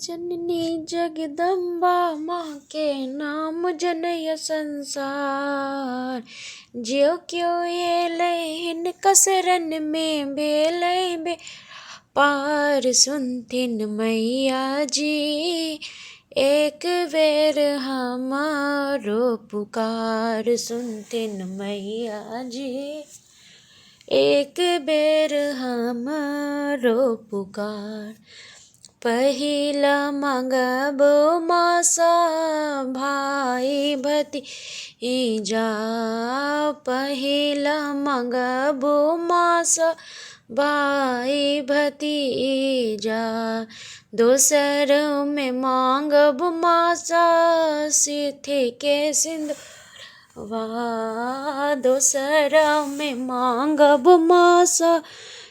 जननी जगदम्बा माँ के नाम जनय संसार। ज्यों क्यों ये लहिन कसरन में बेलय बे पार सुनथिन मैया जी। एक बेर हमारो पुकार सुनथिन मैया जी। एक बेर हमारो पुकार। पहिला मांगबो मासा भाई भतीजा। पहिला मांगबो मासा भाई भतीजा। दोसर में मांगब मासा सिथि के सिंदूरवा। दोसर में मांगब मासा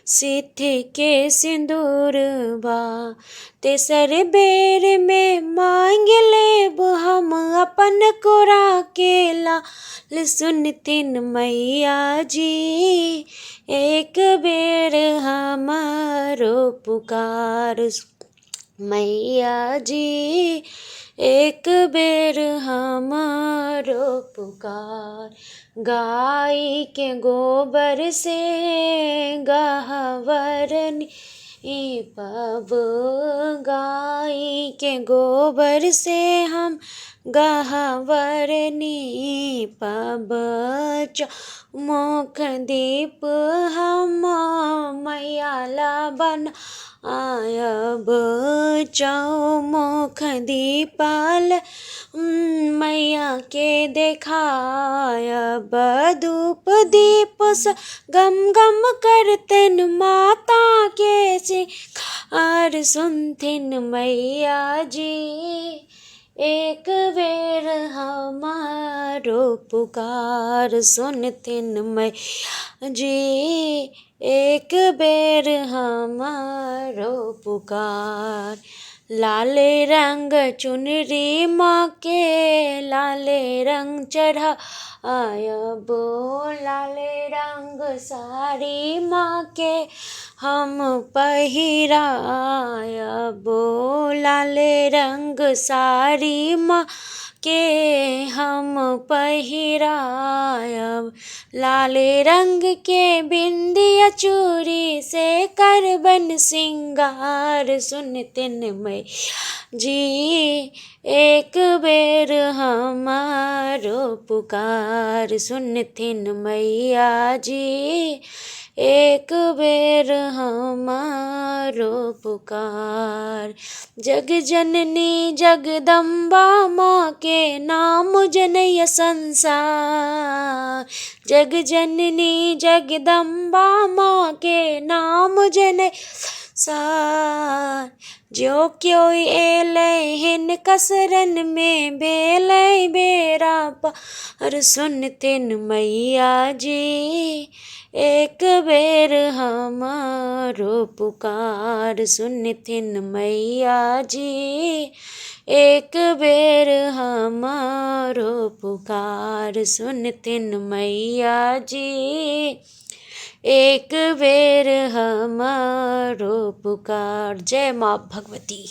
सिथि के सिंदूरवा। तेसर बेर में मांग लेब हम अपन कोरा के लाल सुनथिन मैया जी। एक बेर हमारो पुकार मैया जी। एक बेर हमारो पुकार। गाय के गोबर से गह्वर नीपब। गाय के गोबर से हम गह्वर नीपब। चौमुख दीप हम मैया ला बनायब। चौमुख दीपल मैया के देखायब। धूप दीप स गम गम करतन माता के सिंगार सुनथिन मैया जी। एक बेर हमारो पुकार सुनथिन मैया जी। एक बेर हमारो पुकार। लाल रंग चुनरी माँ के लाल रंग चढ़ायब। लाल रंग साड़ी माँ के हम पहिरायब। लाल रंग साड़ी माँ के हम पहिरायब। लाल रंग के बिंदिया चूड़ी से करबन सिंगार सुनथिन मैया जी। एक बेर हमारो पुकार सुनथिन मैया जी। एक बेर हमारो पुकार। जग जननी जगदम्बा माँ के नाम जनय संसार। जग जननी जगदम्बा माँ के नाम जनय संसार। ज्यों क्यों ये लहिन कसरन में बेलय बेरा पार सुनथिन मैया जी। एक बेर हमारो पुकार सुनथिन मैया जी। एक बेर हमारो पुकार सुनथिन मैया जी। एक बेर हमारो पुकार। जय माँ भगवती।